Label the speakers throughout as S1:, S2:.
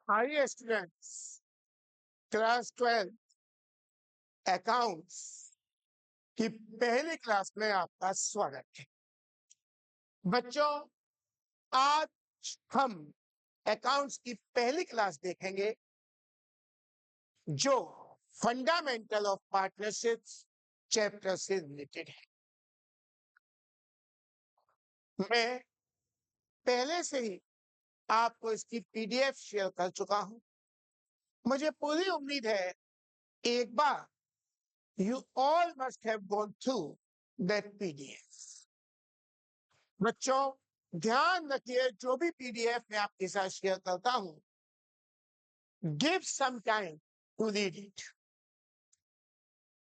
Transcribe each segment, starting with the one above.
S1: Hi students, class 12 accounts की पहली class में आपका स्वागत है। बच्चों, आज हम अकाउंट्स की पहली क्लास देखेंगे जो फंडामेंटल ऑफ पार्टनरशिप्स चैप्टर से रिलेटेड है। मैं पहले से ही आपको इसकी पीडीएफ शेयर कर चुका हूं। मुझे पूरी उम्मीद है एक बार you all must have gone through that PDF. बच्चों, ध्यान रखिए, जो भी पीडीएफ मैं आपके साथ शेयर करता हूं, give some time to read it.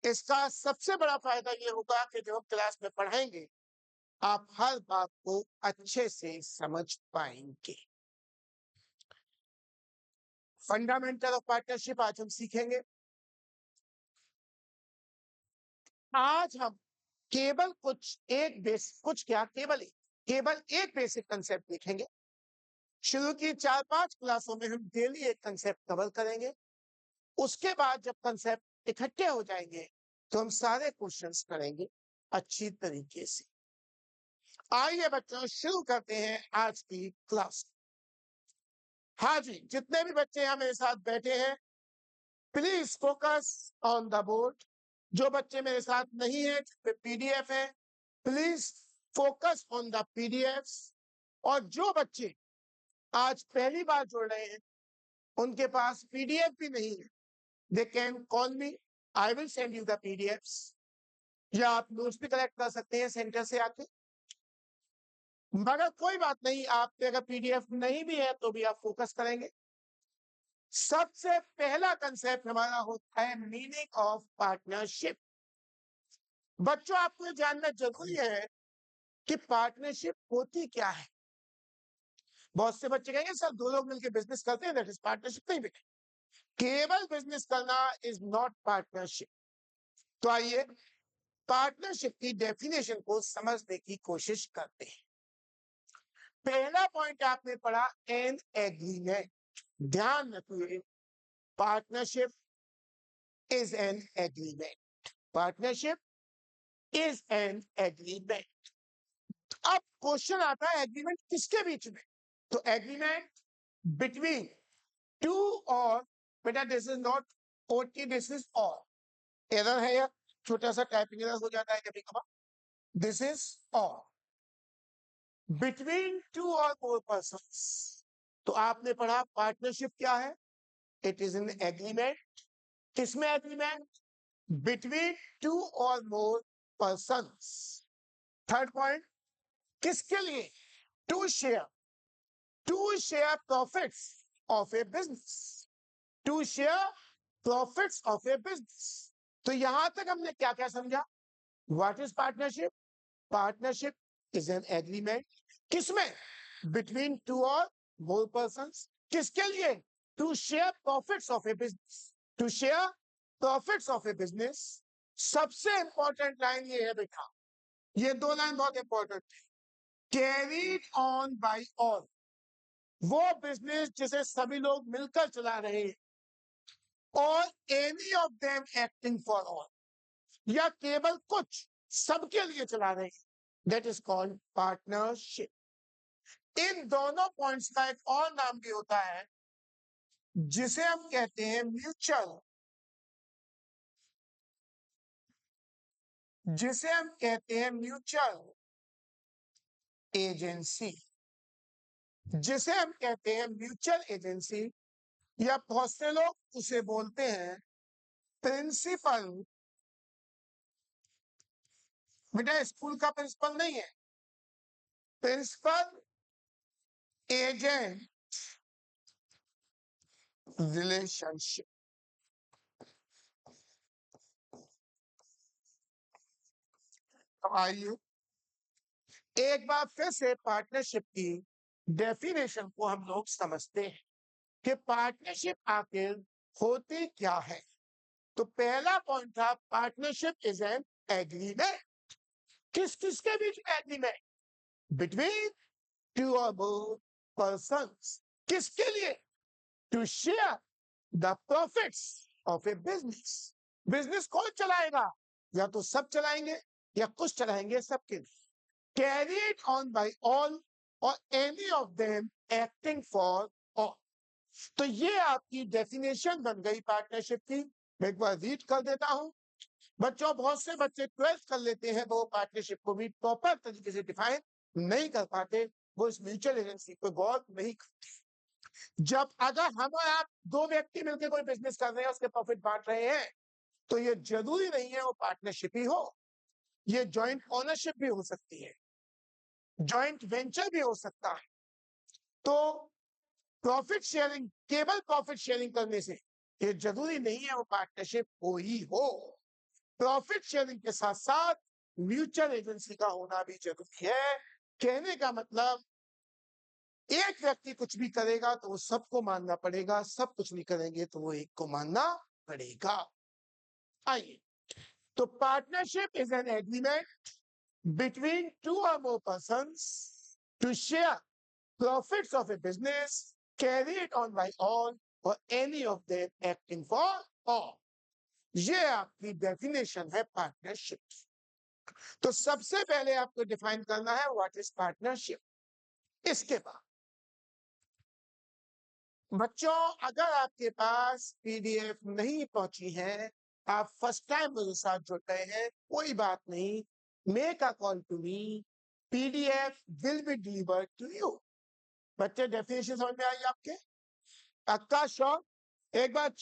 S1: इसका सबसे बड़ा फायदा ये होगा कि जब हम क्लास में पढ़ाएंगे आप हर बात को अच्छे से समझ पाएंगे। फंडामेंटल ऑफ पार्टनरशिप आज हम सीखेंगे। आज हम केवल केवल एक बेसिक कंसेप्ट देखेंगे। शुरू की 4-5 क्लासों में हम डेली एक कंसेप्ट कवर करेंगे। उसके बाद जब कंसेप्ट इकट्ठे हो जाएंगे तो हम सारे क्वेश्चंस करेंगे अच्छी तरीके से। आइए बच्चों, शुरू करते हैं आज की क्लास। हाँ जी, जितने भी बच्चे यहाँ मेरे साथ बैठे हैं, please focus on the board. जो बच्चे मेरे साथ नहीं है, पीडीएफ है, please focus on the PDF. और जो बच्चे आज पहली बार जुड़ रहे हैं, उनके पास पीडीएफ भी नहीं है, they can call me, I will send you the PDFs। या आप नोट्स भी कलेक्ट कर सकते हैं सेंटर से आके। मगर कोई बात नहीं, आप पे अगर पीडीएफ नहीं भी है तो भी आप फोकस करेंगे। सबसे पहला कंसेप्ट हमारा होता है मीनिंग ऑफ पार्टनरशिप। बच्चों, आपको ये जानना जरूरी है कि पार्टनरशिप होती क्या है। बहुत से बच्चे कहेंगे सर, दो लोग मिलकर बिजनेस करते हैं, दैट इज पार्टनरशिप। नहीं बेटे, केवल बिजनेस करना इज नॉट पार्टनरशिप। तो आइए पार्टनरशिप की डेफिनेशन को समझने की कोशिश करते हैं। पहला पॉइंट आपने पढ़ा एन एग्रीमेंट। ध्यान रखिए, partnership is an agreement. Partnership is an agreement. अब क्वेश्चन आता है, एग्रीमेंट किसके बीच में? तो एग्रीमेंट बिटवीन टू और, बेटा this is not OT, this is और। एरर है यार, छोटा सा टाइपिंग एरर हो जाता है कभी कभार। This is or, between two or more persons. तो आपने पढ़ा पार्टनरशिप क्या है? It is an agreement. किसमें agreement? Between two or more persons. Third point, किसके लिए? To share profits of a business. To share profits of a business. तो यहां तक हमने क्या क्या समझा? What is partnership? Partnership is an agreement. किसमें? Between two or more persons. किसके लिए? To share profits of a business. To share profits of a business. सबसे इंपॉर्टेंट लाइन ये है बेटा, ये दो लाइन बहुत इंपॉर्टेंट है। Carried on by all. वो बिजनेस जिसे सभी लोग मिलकर चला रहे हैं, और any of them acting for all, या केवल कुछ सबके लिए चला रहे हैं, दैट इज कॉल्ड पार्टनरशिप। इन दोनों पॉइंट्स का एक और नाम भी होता है जिसे हम कहते हैं म्यूचुअल, जिसे हम कहते हैं म्यूचुअल एजेंसी। जिसे हम कहते हैं म्यूचुअल एजेंसी, या बहुत से लोग उसे बोलते हैं प्रिंसिपल। बेटा स्कूल का प्रिंसिपल नहीं है, प्रिंसिपल एजेंट रिलेशनशिप। तो आइए एक बार फिर से पार्टनरशिप की डेफिनेशन को हम लोग समझते हैं कि पार्टनरशिप आखिर होती क्या है। तो पहला पॉइंट था पार्टनरशिप इज एन एग्रीमेंट। किस किसके बीच में agreement? Between two or more persons. किसके लिए? To share the profits of a business. Business कौन चलाएगा? या तो सब चलाएंगे या कुछ चलाएंगे, सबके लिए। Carried on by all or any of them acting for all. तो ये आपकी डेफिनेशन बन गई पार्टनरशिप की। मैं एक बार रीड कर देता हूं। बच्चों, बहुत से बच्चे 12th कर लेते हैं, वो पार्टनरशिप को भी प्रॉपर तरीके से डिफाइन नहीं कर पाते, वो इस म्यूचुअल एजेंसी को गौर नहीं करते। जब अगर हम और आप दो व्यक्ति मिलकर कोई बिजनेस कर रहे हैं, उसके प्रॉफिट बांट रहे हैं, तो ये जरूरी नहीं है वो पार्टनरशिप ही हो, ये जॉइंट ओनरशिप भी हो सकती है, जॉइंट वेंचर भी हो सकता है। तो प्रॉफिट शेयरिंग, केवल प्रॉफिट शेयरिंग करने से ये जरूरी नहीं है वो पार्टनरशिप हो ही हो। प्रॉफिट शेयरिंग के साथ साथ म्यूचुअल एजेंसी का होना भी जरूरी है। कहने का मतलब, एक व्यक्ति कुछ भी करेगा तो वो सबको मानना पड़ेगा, सब कुछ नहीं करेंगे तो वो एक को मानना पड़ेगा। आइए, तो partnership is an agreement between two or more persons to share profits of a business carried on by all or any of them acting for all. ये आपकी डेफिनेशन है पार्टनरशिप। तो सबसे पहले आपको डिफाइन करना है व्हाट इज पार्टनरशिप। इसके बाद बच्चों, अगर आपके पास पीडीएफ नहीं पहुंची है, आप फर्स्ट टाइम मेरे साथ जुड़ रहे हैं, कोई बात नहीं, make a call to me, PDF will be delivered to you. बच्चे, डेफिनेशन समझ में आई आपके? पक्का? श्योर? एक बार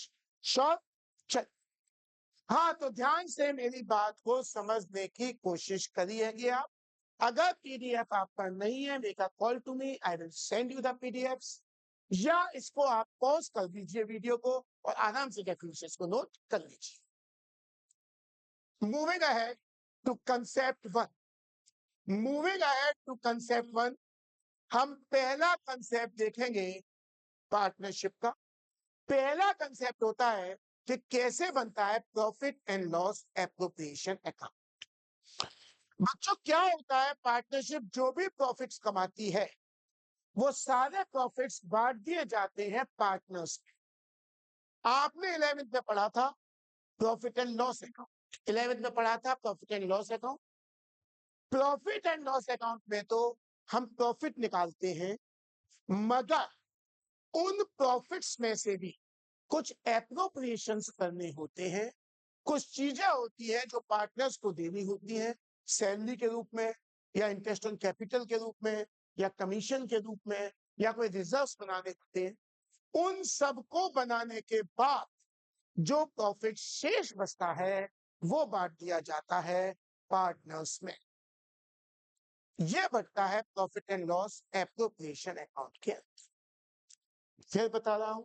S1: श्योर? चल, हाँ, तो ध्यान से मेरी बात को समझने की कोशिश करिएगा आप। अगर पीडीएफ आपका नहीं है, make a call to me, I will send you the PDFs, या इसको आप पॉज कर दीजिए वीडियो को और आराम से डेफिनेशंस को नोट कर लीजिए। Moving ahead to concept one. Moving ahead to concept one, हम पहला कंसेप्ट देखेंगे पार्टनरशिप का। पहला कंसेप्ट होता है कि कैसे बनता है profit and loss appropriation account. बच्चों, क्या होता है, पार्टनरशिप जो भी प्रॉफिट्स कमाती है, वो सारे प्रॉफिट्स बांट दिए जाते हैं पार्टनर्स में। आपने 11th में पढ़ा था profit and loss account, 11th में पढ़ा था profit and loss account. Profit and loss account में तो हम प्रॉफिट निकालते हैं, मगर उन प्रॉफिट्स में से भी कुछ एप्रोप्रिएशंस करने होते हैं। कुछ चीजें होती हैं जो पार्टनर्स को देनी होती हैं, सैलरी के रूप में, या इंटरेस्ट ऑन कैपिटल के रूप में, या कमीशन के रूप में, या कोई रिजर्व्स बनाने होते हैं। उन सबको बनाने के बाद जो प्रॉफिट शेष बचता है, वो बांट दिया जाता है पार्टनर्स में। यह बढ़ता है profit and loss appropriation account के अंदर। फिर बता रहा हूं,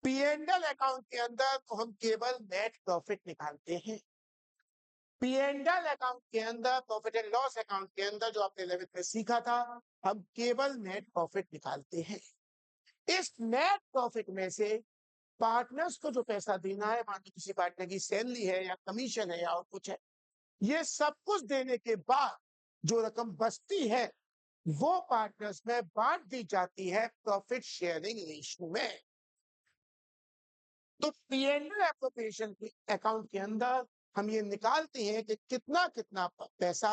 S1: पीएनएल अकाउंट के अंदर तो हम केवल नेट प्रॉफिट निकालते हैं। पीएनएल अकाउंट के अंदर, प्रॉफिट एंड लॉस अकाउंट के अंदर, जो आपने 11th में सीखा था, हम केवल नेट प्रॉफिट निकालते हैं। इस नेट प्रॉफिट में से पार्टनर्स को जो पैसा देना है, मान लो किसी पार्टनर की सैलरी है या कमीशन है या और कुछ है, ये सब कुछ देने के बाद जो रकम बचती है, वो पार्टनर्स में बांट दी जाती है प्रॉफिट शेयरिंग रेशियो में। तो पीएनएल एप्रोप्रिएशन अकाउंट के अंदर हम ये निकालते हैं कि कितना कितना पैसा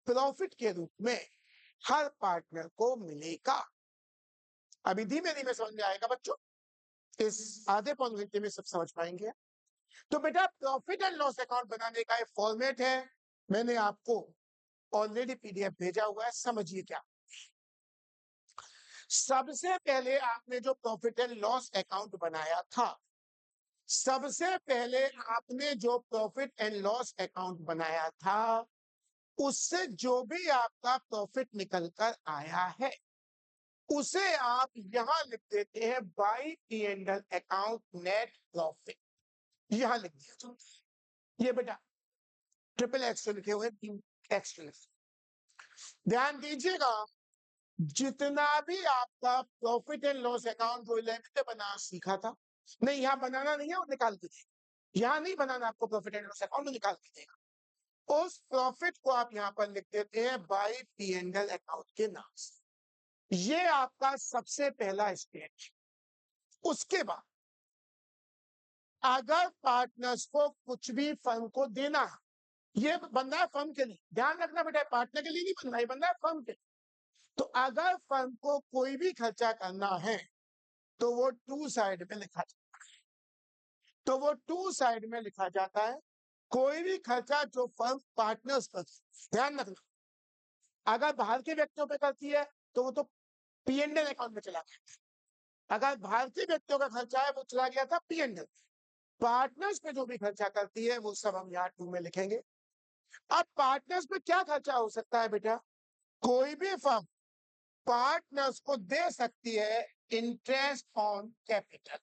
S1: प्रॉफिट के रूप में हर पार्टनर को मिलेगा। अभी धीमे धीमे समझ में आएगा बच्चों, इस आधे पौने घंटे में सब समझ पाएंगे। तो बेटा, प्रॉफिट एंड लॉस अकाउंट बनाने का एक फॉर्मेट है, मैंने आपको ऑलरेडी पीडीएफ भेजा हुआ है, समझिए क्या। सबसे पहले आपने जो प्रॉफिट एंड लॉस अकाउंट बनाया था, सबसे पहले आपने जो प्रॉफिट एंड लॉस अकाउंट बनाया था, उससे जो भी आपका प्रॉफिट निकल कर आया है, उसे आप यहां लिख देते हैं by PNL account net profit. यहां लिख दिया। ये बेटा ट्रिपल एक्स लिखे हुए, 3 एक्स। ध्यान दीजिएगा, जितना भी आपका प्रॉफिट एंड लॉस अकाउंट जो 11th में बना सीखा था, नहीं, यहाँ बनाना नहीं है, और निकाल के देगा। यहाँ नहीं बनाना आपको, प्रॉफिट एंड लॉस अकाउंट में निकाल के देगा। उस प्रॉफिट को आप यहाँ पर लिख देते हैं बाय पीएनएल अकाउंट के नाम से। ये आपका सबसे पहला स्टेज। उसके बाद अगर पार्टनर्स को कुछ भी फर्म को देना है, ये बंदा है फर्म के लिए, ध्यान रखना बेटा, पार्टनर के लिए नहीं बन रहा, ये बंदा है फर्म के लिए। तो अगर फर्म को कोई भी खर्चा करना है तो वो टू साइड में लिखा जाता है। तो वो टू साइड में लिखा जाता है। कोई भी खर्चा जो फर्म पार्टनर्स पर, ध्यान रखना, अगर बाहर के व्यक्तियों पे करती है तो वो तो P&L अकाउंट में चला गया। अगर भारतीय व्यक्तियों का खर्चा है वो चला गया था P&L। पार्टनर्स पे जो भी खर्चा करती है वो सब हम यहाँ टू में लिखेंगे। अब पार्टनर्स पे क्या खर्चा हो सकता है बेटा? कोई भी फर्म पार्टनर्स को दे सकती है इंटरेस्ट ऑन कैपिटल,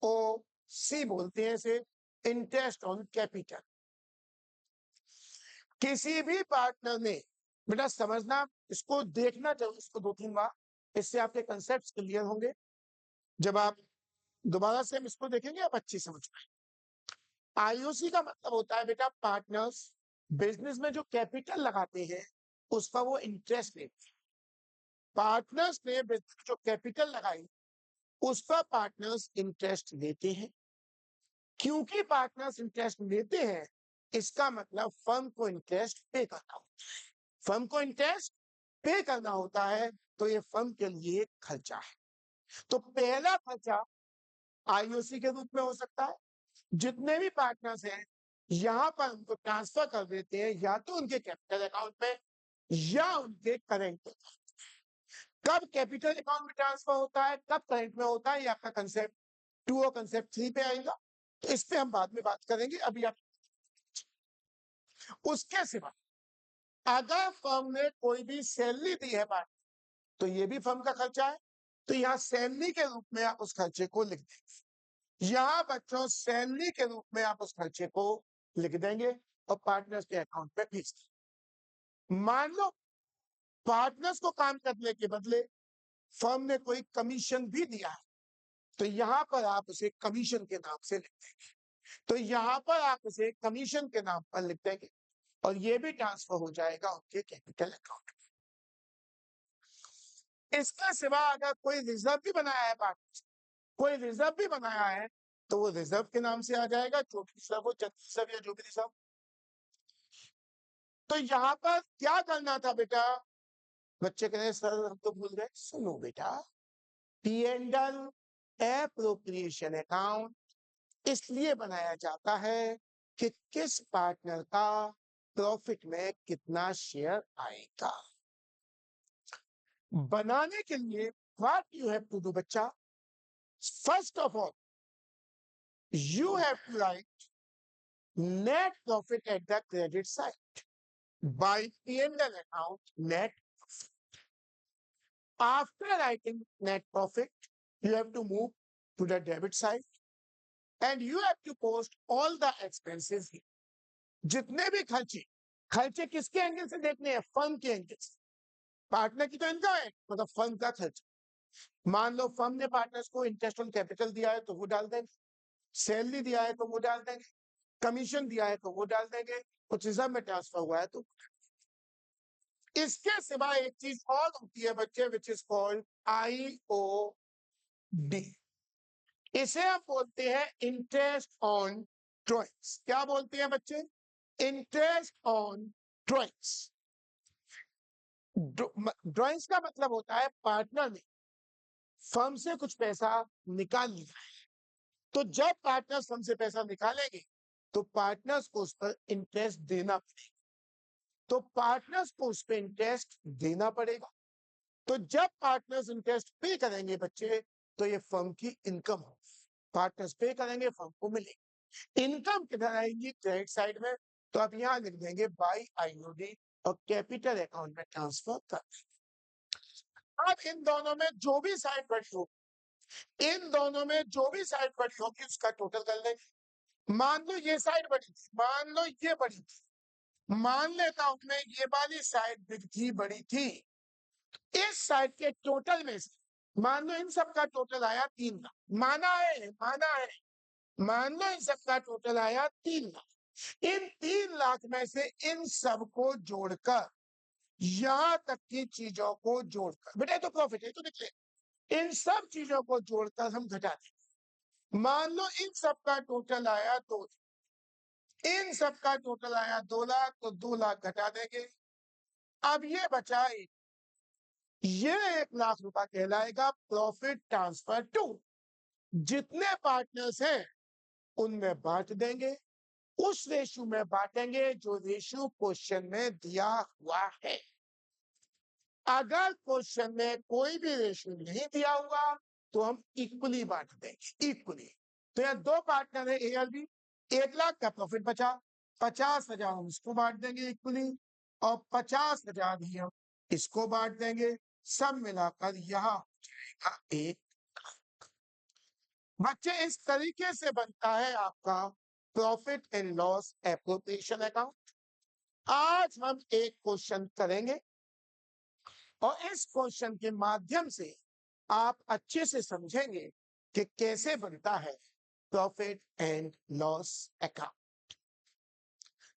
S1: IOC बोलते हैं इसे, इंटरेस्ट ऑन कैपिटल। किसी भी पार्टनर ने, बेटा समझना, इसको देखना चाहिए इसको 2-3 बार, इससे आपके कंसेप्ट क्लियर होंगे। जब आप दोबारा से हम इसको देखेंगे आप अच्छी समझ पाएंगे। IOC का मतलब होता है बेटा पार्टनर्स बिजनेस में जो कैपिटल लगाते हैं उस पर वो इंटरेस्ट लेते हैं। पार्टनर्स ने बिजनेस में जो कैपिटल लगाई उस पर पार्टनर्स इंटरेस्ट लेते हैं। क्योंकि पार्टनर्स इंटरेस्ट लेते हैं, इसका मतलब फर्म को इंटरेस्ट पे करना होता है। फर्म को इंटरेस्ट पे करना होता है, तो ये फर्म के लिए खर्चा है। तो पहला खर्चा IOC के रूप में हो सकता है। जितने भी पार्टनर्स हैं यहाँ पर उनको ट्रांसफर कर देते हैं, या तो उनके कैपिटल अकाउंट में या उनके करेंट। कब कैपिटल अकाउंट में ट्रांसफर होता है, कब करेंट में होता है, ये आपका कंसेप्ट 2 और कंसेप्ट 3 पे आएगा, तो इस पे हम बाद में बात करेंगे। अभी आप उसके सिवा अगर फर्म ने कोई भी सैलरी दी है पार्टनर, तो ये भी फर्म का खर्चा है। तो यहाँ सैलरी के रूप में आप उस खर्चे को लिख देंगे। यहाँ बच्चों सैलरी के रूप में आप उस खर्चे को लिख देंगे और पार्टनर्स के अकाउंट पे भेज देंगे। मान लो पार्टनर्स को काम करने के बदले फर्म ने कोई कमीशन भी दिया है, तो यहाँ पर आप उसे कमीशन के नाम से लिख देंगे। तो यहाँ पर आप उसे कमीशन के नाम पर लिख देंगे और ये भी ट्रांसफर हो जाएगा उनके कैपिटल अकाउंट में। इसके सिवा अगर कोई रिजर्व भी बनाया है पार्टनर्स, कोई रिजर्व भी बनाया है, तो वो रिजर्व के नाम से आ जाएगा, जो भी रिजर्व हो, जनरल रिजर्व या जो भी रिजर्व। तो यहाँ पर क्या करना था बेटा? बच्चे कह रहे सर हम तो भूल गए। सुनो बेटा, P&L एप्रोप्रिएशन अकाउंट इसलिए बनाया जाता है कि किस पार्टनर का प्रॉफिट में कितना शेयर आएगा। बनाने के लिए what you have to do बच्चा, first of all you have to write net profit at the credit side by P&L account net. After writing net profit, you have to move to the debit side and you have to post all the expenses here. जितने भी खर्चे, खर्चे किसके angle से देखने हैं? Firm के angle से। पार्टनर की तो इनकम है, मतलब फर्म का खर्चा। मान लो फर्म ने पार्टनर्स को इंटरेस्ट ऑन कैपिटल दिया है तो वो डाल देंगे, सैलरी दिया है तो वो डाल देंगे, कमीशन दिया है तो वो डाल देंगे, कुछ रिजर्व में ट्रांसफर हुआ है तो। इसके सिवा एक चीज और होती है बच्चे, विच इज कॉल्ड IOD। इसे हम बोलते हैं इंटरेस्ट ऑन ड्रॉइंग्स। क्या बोलते हैं बच्चे? Interest on drawings. ड्रॉइंग्स का मतलब होता है पार्टनर ने फर्म से कुछ पैसा निकाल लिया है, तो जब पार्टनर्स फर्म से पैसा निकालेंगे तो पार्टनर्स को उस पर इंटरेस्ट देना पड़ेगा। तो पार्टनर्स को उस पर इंटरेस्ट देना पड़ेगा। तो जब पार्टनर्स इंटरेस्ट पे करेंगे बच्चे, तो ये फर्म की इनकम हो। पार्टनर्स पे करेंगे, फर्म को मिलेगी। इनकम किधर आएगी? क्रेडिट साइड में। तो आप यहाँ लिख देंगे बाय IOD और कैपिटल अकाउंट में ट्रांसफर कर। अब इन दोनों में जो भी साइड बड़ी हो, इन दोनों में जो भी साइड बड़ी होगी उसका टोटल कर लेंगे। मान लो ये साइड बड़ी थी, मान लो ये बड़ी थी, मान लेता हूं मैं ये वाली साइड बिग थी, बड़ी थी। इस साइड के टोटल में से मान लो इन सब का टोटल आया 3 लाख, माना है, माना है, मान लो इन सब का टोटल आया 3 लाख। इन 3 लाख में से इन सब को जोड़कर यहां तक की चीजों को जोड़कर, बेटा तो प्रॉफिट है तो निकले, इन सब चीजों को जोड़कर हम घटा दें। मान लो इन सब का टोटल आया 2, इन सब का टोटल आया 2 लाख, तो 2 लाख घटा देंगे। अब ये बचा ये 1 लाख रुपया कहलाएगा प्रॉफिट ट्रांसफर टू। जितने पार्टनर्स हैं उनमें बांट देंगे, उस रेशियो में बांटेंगे जो रेशियो क्वेश्चन में दिया हुआ है। अगर क्वेश्चन में कोई भी रेशियो नहीं दिया हुआ तो हम इक्वली बांट देंगे, इक्वली। तो यहाँ 2 पार्टनर है ए और बी, 1 लाख का प्रॉफिट बचा, 50,000 हम इसको बांट देंगे इक्वली, और 50,000 ही हम इसको बांट देंगे। सब मिलाकर यहाँ हो जाएगा 1। बच्चे इस तरीके से बनता है आपका profit and loss appropriation account. आज हम एक क्वेश्चन करेंगे और इस क्वेश्चन के माध्यम से आप अच्छे से समझेंगे कि कैसे बनता है प्रॉफिट एंड लॉस अकाउंट।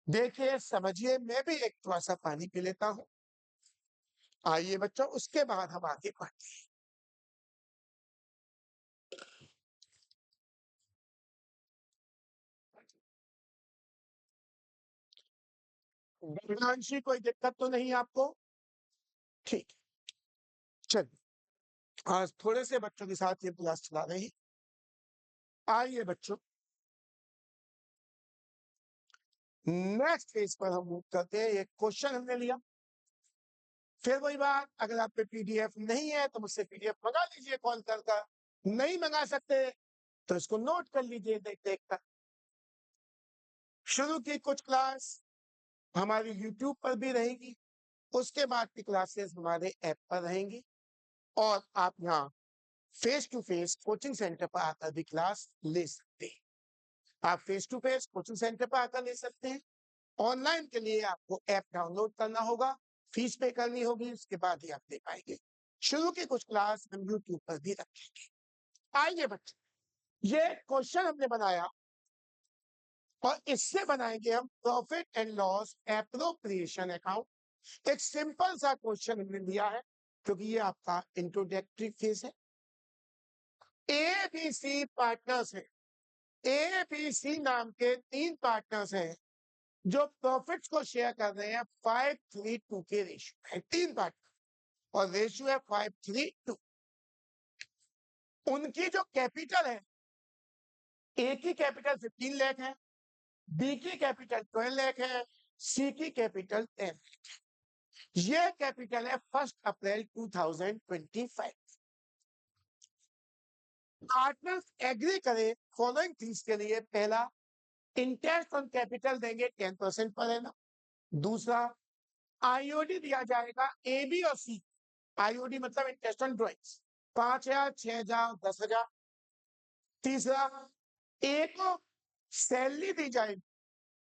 S1: देखिए समझिए, मैं भी एक थोड़ा सा पानी पी लेता हूं। आइए बच्चों, उसके बाद हम आगे बढ़ते हैं। विज्ञानशी कोई दिक्कत तो नहीं आपको? ठीक, चलिए आज थोड़े से बच्चों के साथ ये क्लास चला रहे हैं। आइए बच्चों, नेक्स्ट पेज पर हम मूव करते हैं। एक क्वेश्चन हमने लिया, फिर वही बात, अगर आप पे पीडीएफ नहीं है तो मुझसे पीडीएफ मंगा लीजिए कॉल कर। नहीं मंगा सकते तो इसको नोट कर लीजिए देख देख कर। शुरू की कुछ क्लास हमारी यूट्यूब पर भी रहेगी, उसके बाद की क्लासेस हमारे ऐप पर रहेंगी, और आप यहाँ face to face coaching centre पर आकर भी क्लास ले सकते हैं। आप face to face coaching centre पर आकर ले सकते हैं। ऑनलाइन के लिए आपको ऐप डाउनलोड करना होगा, फीस पे करनी होगी, उसके बाद ही आप दे पाएंगे। शुरू की कुछ क्लास हम यूट्यूब पर भी रखेंगे। आइए बच्चे, ये क्वेश्चन हमने बनाया और इससे बनाएंगे हम profit and loss appropriation account. एक सिंपल सा क्वेश्चन हमने दिया है क्योंकि ये आपका इंट्रोडक्टरी फेज है। ए बी सी पार्टनर्स है, ए बी सी नाम के 3 पार्टनर्स हैं जो प्रॉफिट्स को शेयर कर रहे हैं 5-3-2 के रेशियो है। 3 पार्टनर और रेशियो है 5-3-2। उनकी जो कैपिटल है, ए की कैपिटल 15 लाख है, बी की कैपिटल 12 लाख है, सी की कैपिटल 10 लाख है। ये कैपिटल है 1 अप्रैल 2025। पार्टनर्स एग्री करें फॉलोइंग थिंग्स के लिए। पहला, इंटरेस्ट ऑन कैपिटल देंगे 10% पर एनम। दूसरा, आईओडी दिया जाएगा ए बी और सी। आईओडी मतलब इंटरेस्ट ऑन ड्रॉइंग्स, 5,000, 6,000, 10,000। तीसरा, ए को सैलरी दी जाएगी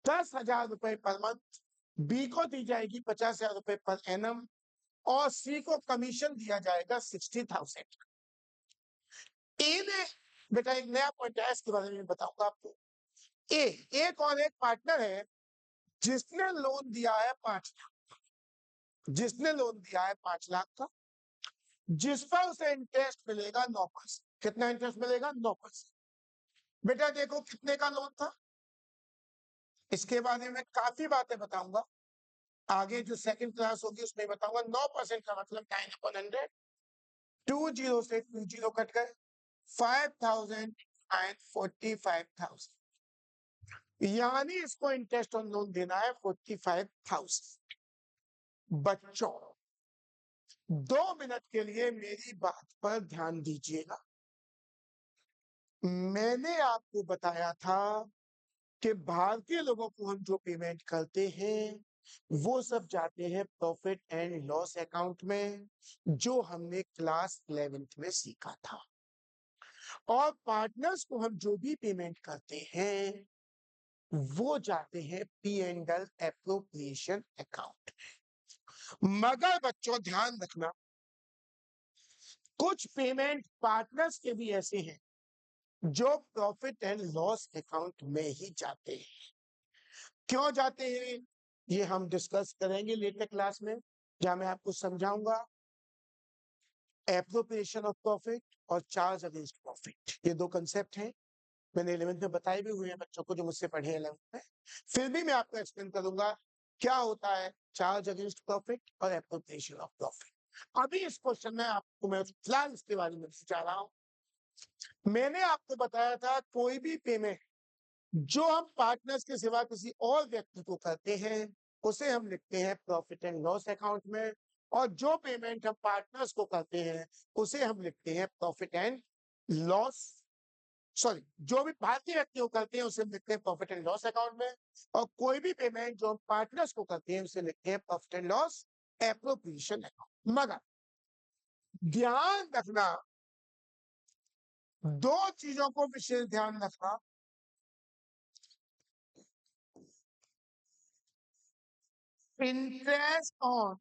S1: 10,000 रुपए पर मंथ, बी को दी जाएगी 50,000 रुपए पर एनम, और सी को कमीशन दिया जाएगा 60,000। ए ने, बेटा एक नया पॉइंट है, इसके बारे में बताऊंगा आपको। ए एक और एक पार्टनर है जिसने लोन दिया है 5 लाख, जिसने लोन दिया है 5 लाख का, जिस पर उसे इंटरेस्ट मिलेगा 9%। कितना इंटरेस्ट मिलेगा? 9%। बेटा देखो कितने का लोन था, इसके बारे में काफी बातें बताऊंगा आगे, जो सेकंड क्लास होगी उसमें बताऊंगा। 9% का मतलब 9/100, 20 से 20 कट गए, 5,000 एंड 45,000, यानी इसको इंटरेस्ट ऑन लोन देना है 45,000। बच्चों 2 मिनट के लिए मेरी बात पर ध्यान दीजिएगा। मैंने आपको बताया था कि भारतीय लोगों को हम जो पेमेंट करते हैं वो सब जाते हैं प्रॉफिट एंड लॉस अकाउंट में, जो हमने क्लास 11th में सीखा था। और पार्टनर्स को हम जो भी पेमेंट करते हैं वो जाते हैं P and L appropriation account. मगर बच्चों ध्यान रखना, कुछ पेमेंट पार्टनर्स के भी ऐसे हैं जो प्रॉफिट एंड लॉस अकाउंट में ही जाते हैं। क्यों जाते हैं ये हम डिस्कस करेंगे लेटर क्लास में। जहां मैं आपको समझाऊंगा एप्रोप्रिएशन ऑफ प्रॉफिट और चार्ज अगेंस्ट प्रॉफिट। ये दो कंसेप्ट हैं, मैंने 11th में बताए भी हुए हैं बच्चों को जो मुझसे पढ़े 11th में। फिर भी मैं आपको एक्सप्लेन करूंगा क्या होता है चार्ज अगेंस्ट प्रॉफिट और एप्रोप्रिएशन ऑफ प्रॉफिट। अभी इस क्वेश्चन में आपको मैं फिलहाल इसके बारे में समझा रहा हूं। मैंने आपको बताया था कोई भी पेमेंट जो हम पार्टनर्स के सिवा किसी और व्यक्ति को करते हैं उसे हम लिखते हैं प्रॉफिट एंड लॉस अकाउंट में, और जो पेमेंट हम पार्टनर्स को करते हैं उसे हम लिखते हैं प्रॉफिट एंड लॉस, सॉरी, जो भी भारतीय व्यक्ति को करते हैं उसे हम लिखते हैं प्रॉफिट एंड लॉस अकाउंट में, और कोई भी पेमेंट जो हम पार्टनर्स को करते हैं उसे लिखते हैं profit and loss appropriation account. मगर ध्यान रखना, दो चीजों को विशेष ध्यान रखना। इंटरेस्ट ऑन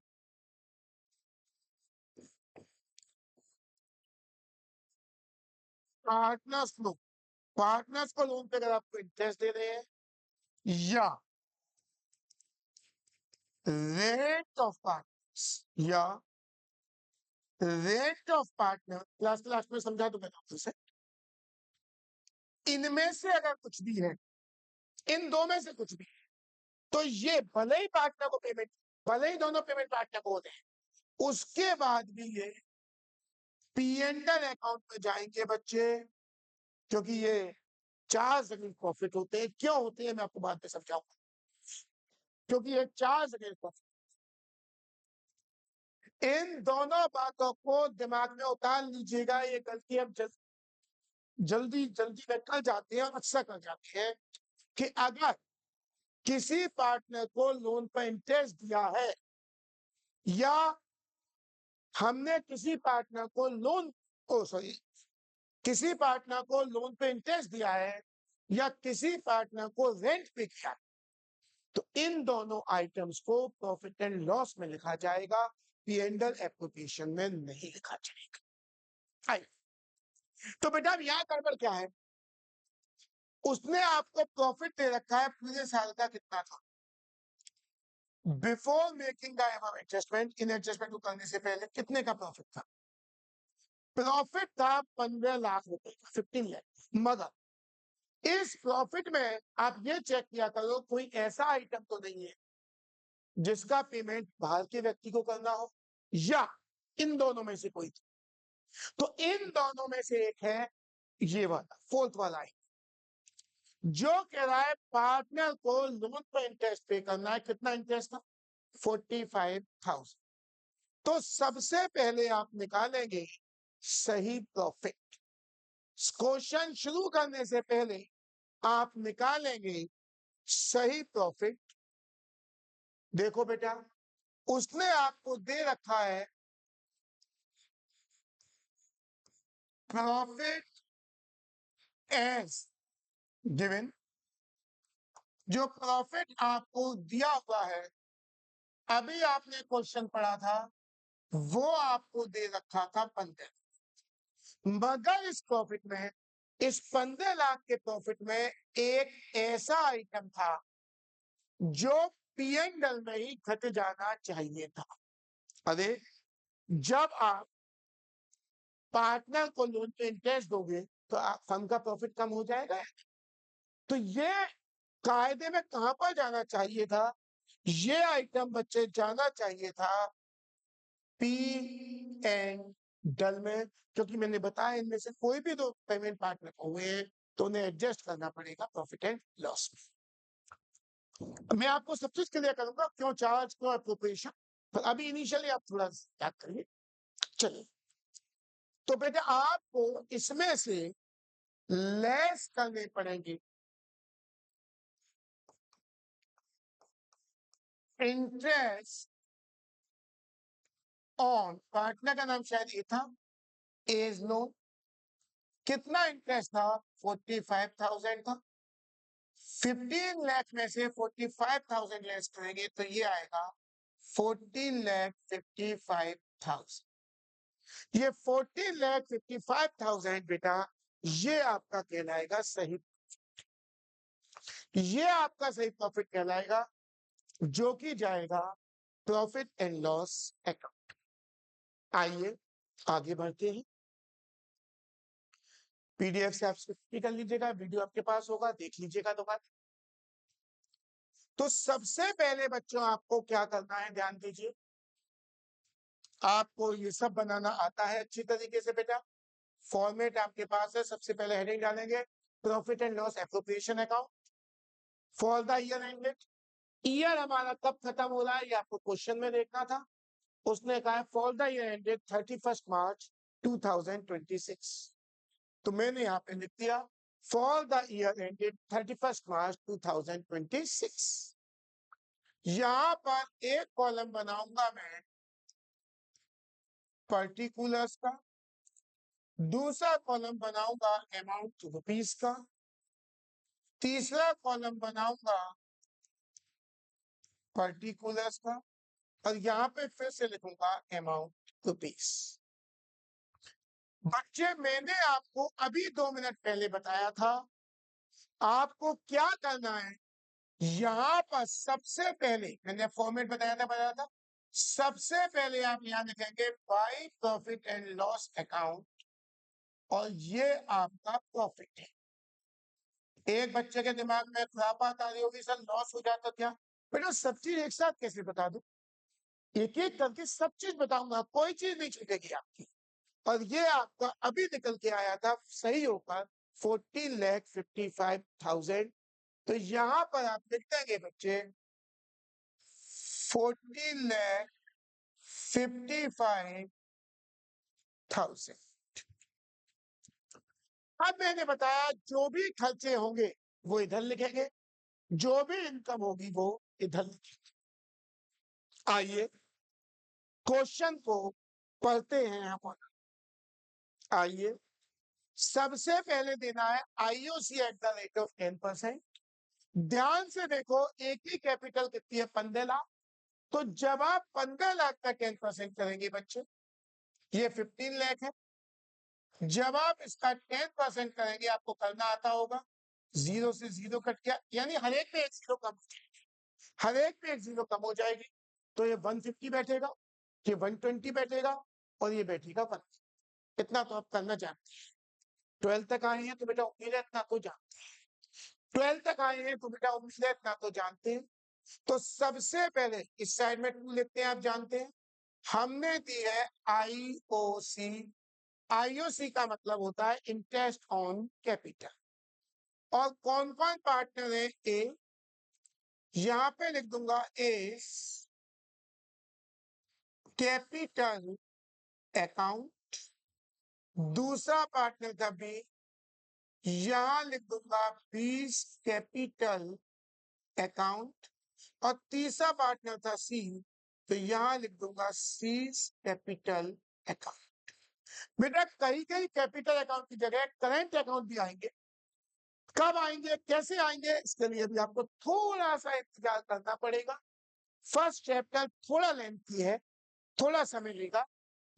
S1: पार्टनर्स को लोन पे अगर आपको इंटरेस्ट दे रहे हैं, या रेट ऑफ पार्टनर्स, या रेट ऑफ पार्टनर, क्लास में समझा दूंगा आपको से, इनमें से अगर कुछ भी है, इन दो में से कुछ भी है, तो ये भले ही पार्टनर को पेमेंट, भले ही दोनों पेमेंट पार्टनर को होते हैं, उसके बाद भी ये पी&एल अकाउंट में जाएंगे बच्चे, क्योंकि ये चार्ज अगेंस्ट प्रॉफिट होते हैं। क्यों होते हैं मैं आपको बाद में समझाऊंगा, क्योंकि ये चार्ज अगेंस्ट प्रॉफिट। इन दोनों बातों को दिमाग में उतार लीजिएगा, ये गलती हम जल्दी जल्दी में कर जाते हैं और अक्सर कर जाते हैं कि अगर किसी पार्टनर को लोन पर इंटरेस्ट दिया है, या हमने किसी पार्टनर को लोन, ओ सॉरी, किसी पार्टनर को लोन पे इंटरेस्ट दिया है, या किसी पार्टनर को रेंट पे किया है, तो इन दोनों आइटम्स को प्रॉफिट एंड लॉस में लिखा जाएगा, पी&एल एप्रोप्रिएशन में नहीं लिखा जाएगा। आइए, तो बेटा अब यहाँ गड़बड़ क्या है, उसने आपको प्रॉफिट दे रखा है पूरे साल का, कितना था before making the above adjustment, in adjustment को करने से पहले कितने का प्रॉफिट था? प्रॉफिट था 15 लाख रुपए का, 15 लाख। मगर इस प्रॉफिट में आप ये चेक किया करो कोई ऐसा आइटम तो नहीं है जिसका पेमेंट बाहर के व्यक्ति को करना हो, या इन दोनों में से कोई। तो इन दोनों में से एक है ये वाला फोर्थ वाला है, जो कह रहा है पार्टनर को लोन पर इंटरेस्ट पे करना है। कितना इंटरेस्ट था? 45,000। तो सबसे पहले आप निकालेंगे सही प्रॉफिट। क्वेश्चन शुरू करने से पहले आप निकालेंगे सही प्रॉफिट। देखो बेटा, उसने आपको दे रखा है प्रॉफिट एज गिवन। जो प्रॉफिट आपको दिया हुआ है, अभी आपने क्वेश्चन पढ़ा था, वो आपको दे रखा था 15। मगर इस प्रॉफिट में, इस 15 लाख के प्रॉफिट में एक ऐसा आइटम था जो पी&एल में ही घट जाना चाहिए था। अरे, जब आप पार्टनर को लोन पे इंटरेस्ट दोगे तो फर्म का प्रॉफिट कम हो जाएगा। तो ये कायदे में कहां पर जाना चाहिए था? ये आइटम बच्चे जाना चाहिए था पी&एल में, क्योंकि मैंने बताया इनमें से कोई भी दो पेमेंट पार्टनर हुए तो उन्हें एडजस्ट करना पड़ेगा प्रॉफिट एंड लॉस में। मैं आपको सब चीज क्लियर करूंगा, क्यों चार्ज, क्यों एप्रोप्रिएशन, पर अभी इनिशियली आप थोड़ा याद करिए। चलिए, तो बेटा आपको इसमें से लेस करने पड़ेंगे इंटरेस्ट ऑन, पार्टनर का नाम शायद ये था, एज लोन। कितना इंटरेस्ट था? 45,000 था। 15 लाख में से 45,000 लेस करेंगे तो ये आएगा 14,55,000। ये 14,55,000 बेटा, ये आपका कहलाएगा सही, ये आपका सही प्रॉफिट कहलाएगा, जो कि जाएगा प्रॉफिट एंड लॉस अकाउंट। आइए आगे बढ़ते हैं। पीडीएफ से आप कॉपी कर लीजिएगा, वीडियो आपके पास होगा, देख लीजिएगा दोबारा। तो सबसे पहले बच्चों आपको क्या करना है, ध्यान दीजिए। आपको ये सब बनाना आता है अच्छी तरीके से बेटा। फॉर्मेट आपके पास है। सबसे पहले हेडिंग डालेंगे profit and loss appropriation account for the year ended. Year हमारा कब खत्म हो रहा है ये आपको क्वेश्चन में देखना था। उसने कहा फॉर द ईयर एंडेड 31 मार्च 2026। तो मैंने यहाँ पे लिख दिया फॉर द ईयर एंडेड 31 मार्च 2026। यहां पर एक कॉलम बनाऊंगा मैं पर्टिकुलर्स का, दूसरा कॉलम बनाऊंगा अमाउंट रुपीस का, तीसरा कॉलम बनाऊंगा पर्टिकुलर्स का, और यहाँ पे फिर से लिखूंगा अमाउंट रुपीस। बच्चे मैंने आपको अभी 2 मिनट पहले बताया था आपको क्या करना है। यहाँ पर सबसे पहले मैंने फॉर्मेट बताया था। सबसे पहले आप यहाँ लिखेंगे by profit and loss account, और ये आपका प्रॉफिट है। एक बच्चे के दिमाग में खुरापात आ रही होगी, सर लॉस हो जाता क्या? बेटा सब चीज एक साथ कैसे बता दूं? एक एक करके सब चीज बताऊंगा, कोई चीज नहीं छूटेगी आपकी। और ये आपका अभी निकल के आया था सही होकर 40,55,000। तो यहाँ पर आप लिख देंगे बच्चे 40,55,000। अब मैंने बताया जो भी खर्चे होंगे वो इधर लिखेंगे, जो भी इनकम होगी वो इधर लिखेंगे। आइए क्वेश्चन को पढ़ते हैं हम। आइए सबसे पहले देना है IOC at the rate of 10%। ध्यान से देखो, एक ही कैपिटल कितनी है 15 लाख। तो जब आप 15 लाख का 10% करेंगे बच्चे, ये 15 लाख है। जब आप इसका 10% करेंगे, आपको करना आता होगा, जीरो से जीरो कट गया, यानी हर एक पे एक जीरो कम, हर एक पे एक जीरो कम हो जाएगी। तो ये 150 बैठेगा, ये 120 बैठेगा, और ये बैठेगा 1। इतना तो आप करना जानते हैं। 12 तक आए हैं तो बेटा उम्मीद है इतना तो जानते हैं। 12 तक आए हैं तो बेटा उम्मीद है इतना तो जानते हैं। तो सबसे पहले इस साइड में 2 लिखते हैं, आप जानते हैं हमने दी है आईओसी। आईओसी का मतलब होता है इंटरेस्ट ऑन कैपिटल। और कौन कौन पार्टनर है? ए, यहां पे लिख दूंगा ए कैपिटल अकाउंट। दूसरा पार्टनर था बी, यहां लिख दूंगा बी कैपिटल अकाउंट। और तीसरा पार्टनर था सी, तो यहां लिख दूंगा सी कैपिटल अकाउंट। बेटा कहीं कहीं कैपिटल अकाउंट की जगह करेंट अकाउंट भी आएंगे। कब आएंगे, कैसे आएंगे, इसके लिए भी आपको थोड़ा सा इंतजार करना पड़ेगा। फर्स्ट चैप्टर थोड़ा लेंथी है, थोड़ा समय लेगा,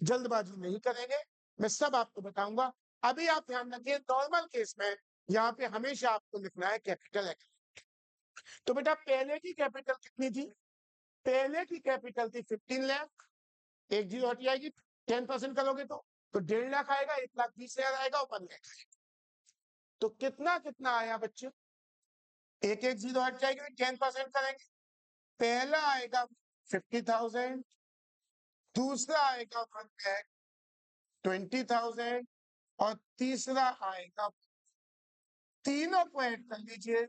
S1: जल्दबाजी नहीं करेंगे, मैं सब आपको बताऊंगा। अभी आप ध्यान रखिए, नॉर्मल केस में यहाँ पे हमेशा आपको लिखना है कैपिटल अकाउंट। तो बेटा पहले की कैपिटल कितनी थी? पहले की कैपिटल थी 15 लाख। एक जीरो हट जाएगी, 10% करोगे तो 1.5 लाख आएगा, 1,20,000 आएगा, और 1 लाख आएगा। तो कितना कितना आया बच्चे? एक एक जीरो हट जाएगी, 10% करेंगे। पहला आएगा 50,000, दूसरा आएगा 1,20,000, और तीसरा आएगा, तीनों को ऐड कर लीजिए,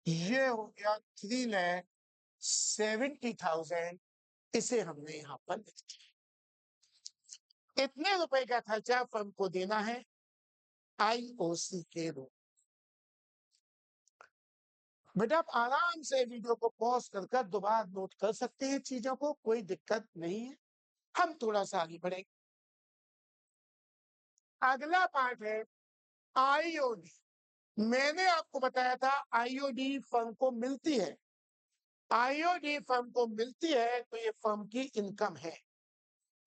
S1: ये हो गया 3,70,000। इसे हमने यहाँ पर लिख दिया। इतने रुपए का खर्चा फर्म को देना है आईओसी के रूप। बेटा आप आराम से वीडियो को पॉज कर दोबारा नोट कर सकते हैं चीजों को, कोई दिक्कत नहीं है। हम थोड़ा सा आगे बढ़ेंगे। अगला पार्ट है आईओडी। मैंने आपको बताया था आईओडी फर्म को मिलती है। आईओडी फर्म को मिलती है तो ये फर्म की इनकम है।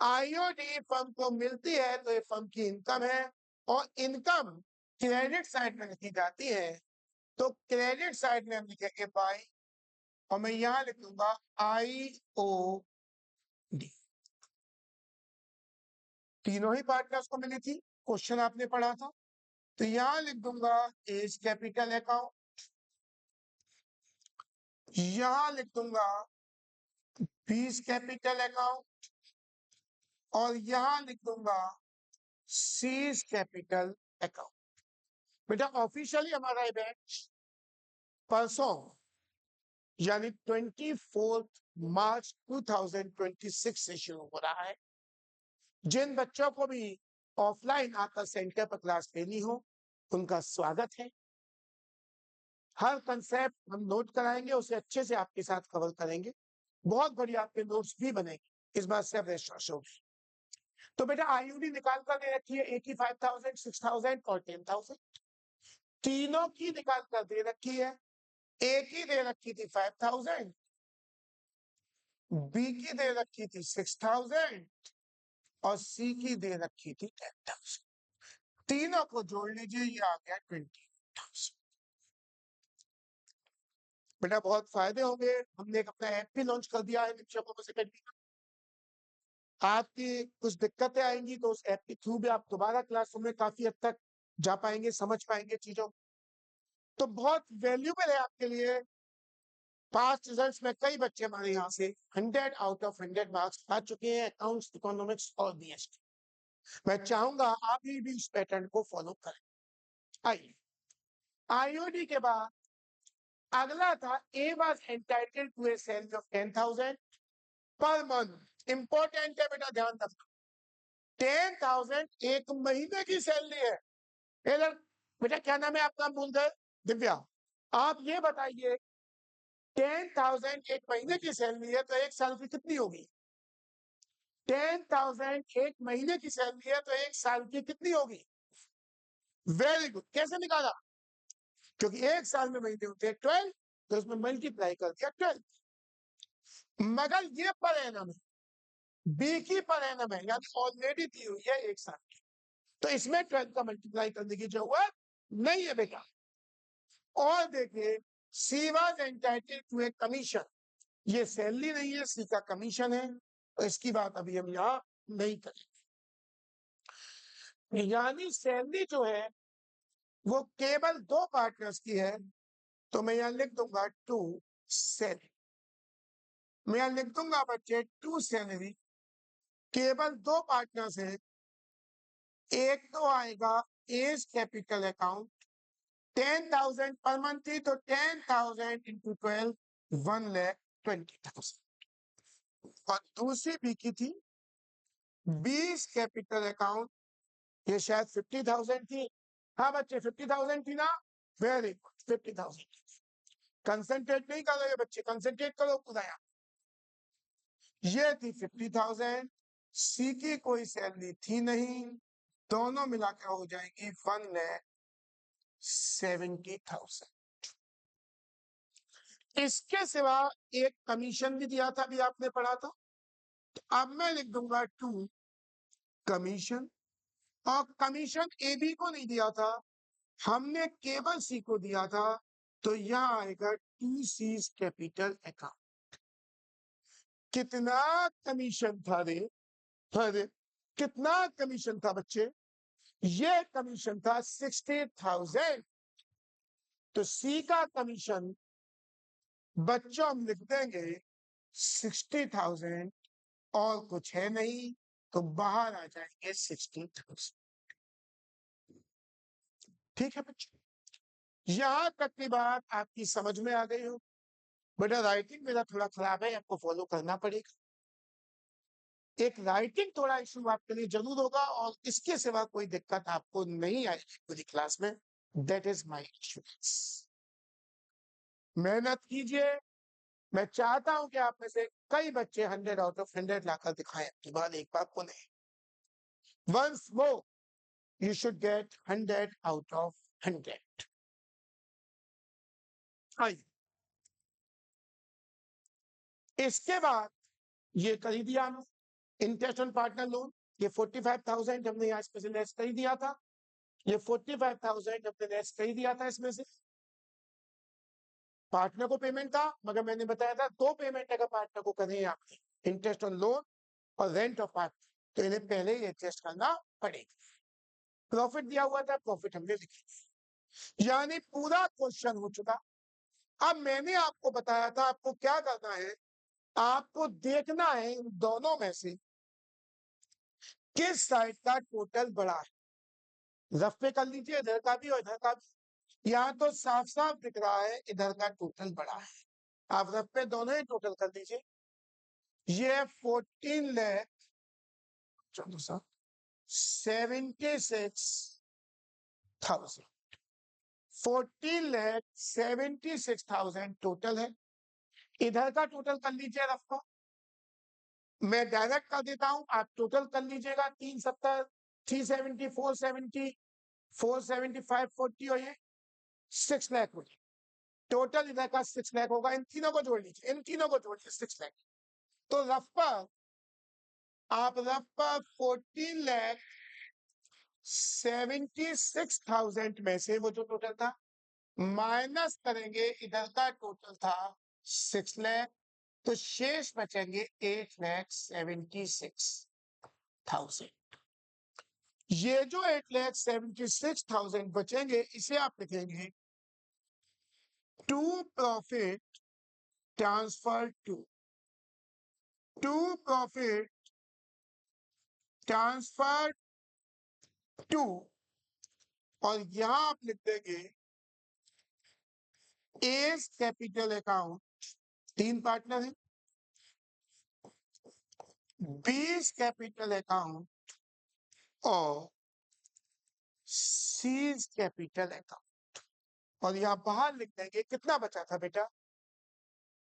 S1: आईओडी फर्म को मिलती है तो ये फर्म की इनकम है। और इनकम क्रेडिट साइड में लिखी जाती है। तो क्रेडिट साइड में हम लिखेंगे बाई, और मैं यहां लिखूंगा आई ओ डी। तीनों ही पार्टनर्स को मिली थी, क्वेश्चन आपने पढ़ा था। तो यहां लिख दूंगा एज कैपिटल अकाउंट, यहां लिख दूंगा फीस कैपिटल अकाउंट, और यहां लिख दूंगा सीज कैपिटल अकाउंट। बेटा ऑफिशियली हमारा बैच परसों यानी 24 मार्च 2026 से शुरू हो रहा है। जिन बच्चों को भी ऑफलाइन आकर सेंटर पर क्लास लेनी हो उनका स्वागत है। हर कंसेप्ट हम नोट कराएंगे, उसे अच्छे से आपके साथ कवर करेंगे, बहुत बढ़िया आपके नोट्स भी बनेंगे, इस बात से आप रेस्ट। तो बेटा आईयूडी निकाल कर दे रखी है, एक ही 5000, 6000 और 10000, तीनों की निकाल कर दे रखी है। एक ही दे रखी थी 5000, बी की दे रखी थी 6000 और सी की दे रखी थी 10000। तीनों को जोड़ लीजिए, ये आ गया 20,000। बेटा बहुत फायदे होंगे, हमने एक अपना ऐप भी लॉन्च कर दिया है शिक्षकों को सेकेंडरी का। आपकी कुछ दिक्कतें आएंगी तो उस ऐप के थ्रू भी आप दोबारा क्लासरूम में काफी हद तक जा पाएंगे, समझ पाएंगे चीजों। तो बहुत वैल्यूबल है आपके लिए। पास्ट रिजल्ट्स में कई बच्चे हमारे यहाँ से 100 आउट ऑफ 100 मार्क्स आ चुके हैं, अकाउंट्स, इकोनॉमिक्स और बीएसटी। मैं चाहूंगा आप भी इस पैटर्न को फॉलो करें। आइए, आईओडी के बाद अगला था A was entitled to a salary of 10,000 per month. Important है बेटा, ध्यान रखना। 10,000 एक महीने की सैलरी है। बेटा क्या नाम है आपका? मूलधर दिव्या। आप ये बताइए 10,000 एक महीने की सैलरी है तो एक साल की कितनी होगी? 10,000 एक महीने की सैलरी है तो एक साल की कितनी होगी? Very good. कैसे निकाला? क्योंकि एक साल में महीने होते हैं 12, तो उसमें मल्टीप्लाई कर दिया 12। मगर ये पर एनम है, बी की पर एनम है, यानी ऑलरेडी दी हुई है एक साल की, तो इसमें 12 का मल्टीप्लाई करने की जरूरत नहीं है बेटा। और देखिए she was entitled to a commission, ये सैलरी नहीं है, सी का कमीशन है, तो इसकी बात अभी हम यहाँ नहीं करेंगे। यानी सैलरी जो है वो केवल दो पार्टनर्स की है, तो मैं यहां लिख दूंगा टू सैलरी। मैं यहां लिख दूंगा बच्चे टू सैलरी, केवल दो पार्टनर्स है। एक तो आएगा as capital account, 10,000 per month थी तो 10,000 इंटू 12, 1,20,000। और दूसरी बी की थी 20 कैपिटल अकाउंट, ये शायद 50,000 थी। हाँ बच्चे 50,000 थी ना, वेरी गुड 50,000। कंसंट्रेट नहीं कर रहे बच्चे, कंसंट्रेट करो खुदा। ये थी 50,000, सी की कोई सैलरी थी नहीं, दोनों मिलाकर हो जाएगी 1,70,000। इसके सिवा एक कमीशन भी दिया था, अभी आपने पढ़ा था। तो अब मैं लिख दूंगा टू कमीशन, और कमीशन ए बी को नहीं दिया था, हमने केवल सी को दिया था, तो यहां आएगा टू सीज कैपिटल अकाउंट। कितना कमीशन था रे? अरे कितना कमीशन था बच्चे? ये कमीशन था 60,000। तो सी का कमीशन बच्चों हम लिख देंगे 60,000, और कुछ है नहीं, तो बाहर आ जाएंगे 60,000। ठीक है बच्चों, यहां तक की बात आपकी समझ में आ गई हो। बेटा राइटिंग मेरा थोड़ा खराब है, आपको फॉलो करना पड़ेगा। एक राइटिंग थोड़ा इशू आपके लिए जरूर होगा, और इसके सिवा कोई दिक्कत आपको नहीं आएगी पूरी क्लास में। That is my issue. मेहनत कीजिए। मैं चाहता हूं कि आप में से कई बच्चे 100 आउट ऑफ 100 लाकर दिखाएं आपकी बात एक बार को नहीं। Once more you should get 100 out of 100। आइए, इसके बाद ये कर ही दिया हमने इंटरेस्ट ऑन पार्टनर लोन। ये 45,000 हमने यहाँ स्पेशल लेस कर ही दिया था, ये 45,000 हमने लेस कर ही दिया था। इसमें से पार्टनर को पेमेंट था, मगर मैंने बताया था दो पेमेंट अगर पार्टनर को करें आपने, इंटरेस्ट ऑन लोन और रेंट ऑफ पार्क, तो इन्हें पहले ही एडजस्ट करना पड़ेगा। प्रॉफिट दिया हुआ था, प्रॉफिट हमने लिखा, यानी पूरा क्वेश्चन हो चुका। अब मैंने आपको बताया था आपको क्या करना है, आपको देखना है इन दोनों में से किस साइड का टोटल बड़ा है। रफ पे कर लीजिए, इधर का भी और इधर का भी। यहाँ तो साफ साफ दिख रहा है इधर का टोटल बड़ा है, आप रफ पे दोनों ही टोटल कर दीजिए। ये 14 लाख 76,000, 14,76,000 टोटल है। इधर का टोटल कर लीजिए रफ को, मैं डायरेक्ट कर देता हूं, आप टोटल कर लीजिएगा। 370, 370, 470, 475, 40 और ये 6 लाख हो गया। टोटल इधर का 6 लाख होगा। इन तीनों को जोड़ लीजिए, इन तीनों को जोड़िए 6 लाख। तो रफ पर आप रफ पर 14 लाख 76,000 में से वो जो टोटल था माइनस करेंगे, इधर का टोटल था 6 लाख, तो शेष बचेंगे 8,76,000। ये जो 8,76,000 बचेंगे इसे आप लिखेंगे to profit transfer to profit transfer to, और यहां आप लिख देंगे एज कैपिटल अकाउंट, 3 पार्टनर है, बीज कैपिटल अकाउंट और सीज कैपिटल अकाउंट। और यहां बाहर लिख देंगे कितना बचा था बेटा,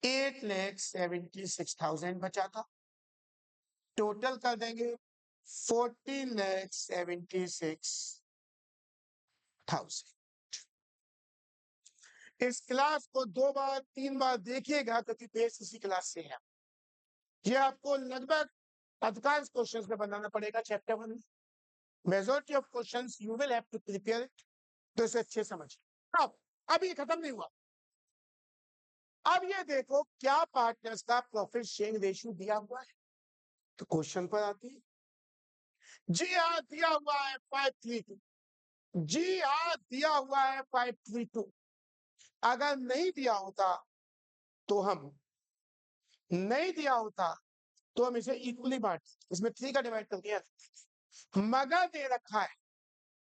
S1: 8,76,000 बचा था। टोटल कर देंगे 14,76,000। इस क्लास को 2 बार 3 बार देखिएगा क्योंकि बेस इसी क्लास से है। ये आपको लगभग अधिकांश क्वेश्चंस में बनाना पड़ेगा चैप्टर 1 में। Majority of questions you will have to prepare it, तो इसे अच्छे समझिए। अब ये खत्म नहीं हुआ। अब ये देखो क्या पार्टनर्स का प्रॉफिट शेयरिंग रेशियो दिया हुआ है, तो क्वेश्चन पर आती है। जी हाँ दिया हुआ है 532, जी हाँ दिया हुआ है 532। अगर नहीं दिया होता तो हम नहीं दिया होता तो हम इसे इक्वली बांट, इसमें 3 का डिवाइड कर दिया। मगर दे रखा है,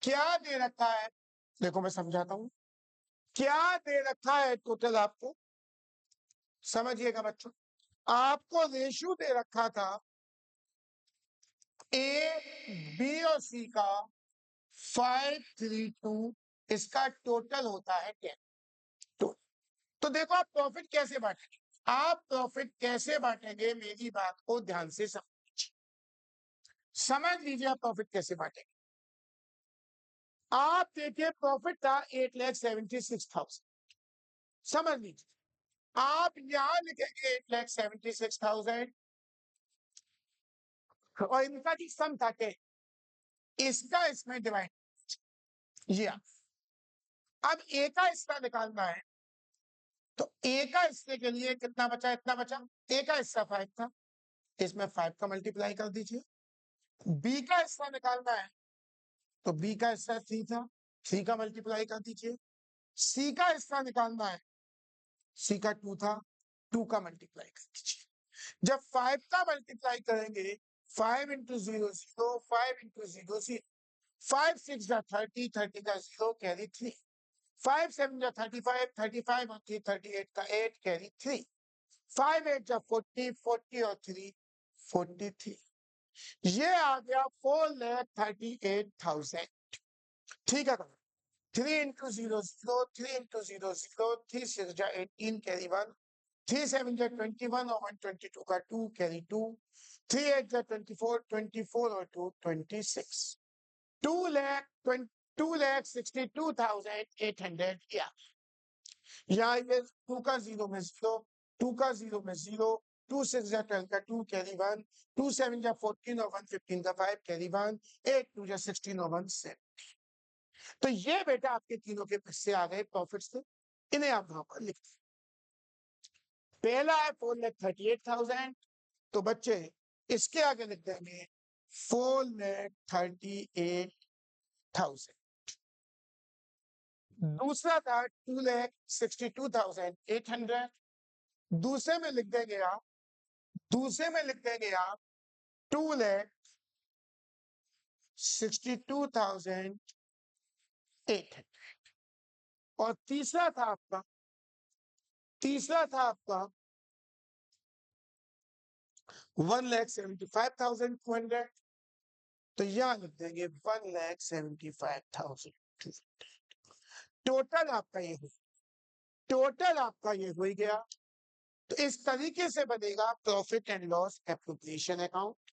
S1: क्या दे रखा है, देखो मैं समझाता हूं क्या दे रखा है टोटल, आपको समझिएगा बच्चों। आपको रेशियो दे रखा था ए बी और सी का 532, इसका टोटल होता है 10। तो देखो आप प्रॉफिट कैसे बांटेंगे, आप प्रॉफिट कैसे बांटेंगे मेरी बात को ध्यान से समझ लीजिए। आप प्रॉफिट कैसे बांटेंगे, आप देखिए प्रॉफिट था 8,76,000, समझ लीजिए। आप यहां लिखेंगे 8,76,000 और इनका जो सम था 10, इसका इसमें डिवाइड, ये अब ए का हिस्सा निकालना है, तो ए का हिस्से के लिए कितना बचा, इतना बचा। ए का हिस्सा 5 था, इसमें 5 का मल्टीप्लाई कर दीजिए। बी का हिस्सा निकालना है, तो बी का हिस्सा 3 था, 3 का मल्टीप्लाई कर दीजिए। सी का हिस्सा निकालना है, सी का 2 था, 2 का मल्टीप्लाई कर दीजिए। जब 5 का मल्टीप्लाई करेंगे, 5 इंटू 0 0, 5 इंटू 0 0, 5 6 जा 30, 30 का 0 कैरी 3, 5 7 जा 35, 35 और 3 38 का 8 कैरी 3, 5 8 जा 40, 40 और 3 43। ये आ गया 4,38,000। ठीक है, 3 इंटू 0 0, 3 इंटू 0 0, 3 6 जा 18 कैरी 1, 3 7 जा 21 और 122 का 2 कैरी 2, 3 8 जा 24, 24 और 2 26, 2,62,800। यहाँ ये 2 का 0 में 0, 2 का 0 में 0, 2 6 जा 12 का 2 कैरी 1, 2 7 जा 14 और 1 15 का 5 कैरी 1, 8 2 जा 16 और 1 7। तो ये बेटा आपके तीनों के हिस्से आ गए प्रॉफिट से, इन्हें आप वहां पर लिख दीजिए। पहला है 4,38,000, तो बच्चे इसके आगे लिख देंगे 4,38,000। दूसरा था 2,62,800। दूसरे में लिख देंगे आप 2,62,800। और तीसरा था आपका 1,75,200। तो यहां लिख देंगे 1,75,200। टोटल आपका ये हो गया। तो इस तरीके से बनेगा profit and loss appropriation account.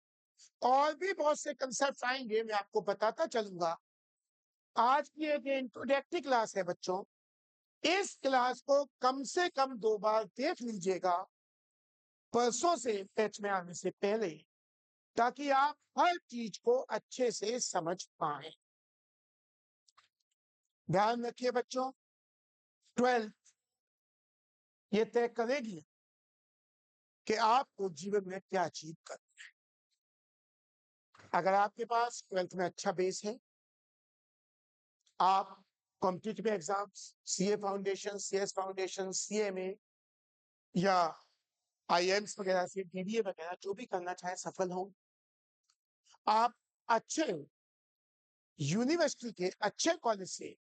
S1: और भी बहुत से कंसेप्ट आएंगे, मैं आपको बताता चलूंगा। आज की एक इंट्रोडक्टरी क्लास है बच्चों, इस क्लास को कम से कम 2 बार देख लीजिएगा परसों से बैच में आने से पहले, ताकि आप हर चीज को अच्छे से समझ पाए। ध्यान रखिए बच्चों, 12th ये तय करेगी कि आपको जीवन में क्या अचीव करना है। अगर आपके पास 12th में अच्छा बेस है, आप competitive exams, CA foundation, CS foundation, CMA या आईएम्स वगैरह से, डीडीए वगैरह जो भी करना चाहे सफल हो। आप अच्छे यूनिवर्सिटी के अच्छे कॉलेज से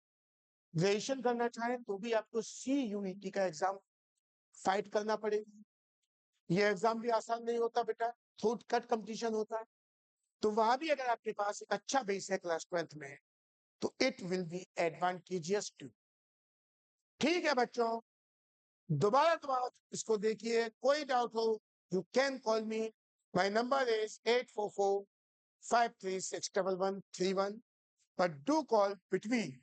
S1: ग्रेजुएशन करना चाहें तो भी आपको CUET का एग्जाम फाइट करना पड़ेगा। ये एग्जाम भी आसान नहीं होता बेटा, थ्रोट कट कंपटीशन होता है। तो वहां भी अगर आपके पास एक अच्छा बेस है क्लास 12th में, तो it will be advantageous to. ठीक है बच्चों, दोबारा इसको देखिए, कोई डाउट हो you can call me. My number is 8445361131, but do call between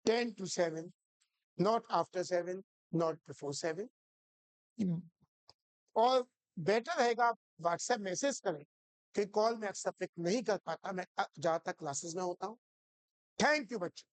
S1: 10 to 7, not after 7, not before 7। और बेटर रहेगा आप व्हाट्सएप मैसेज करें, कि कॉल में अक्सर पिक नहीं कर पाता मैं ज्यादातर क्लासेस में होता हूँ। थैंक यू बच्चों।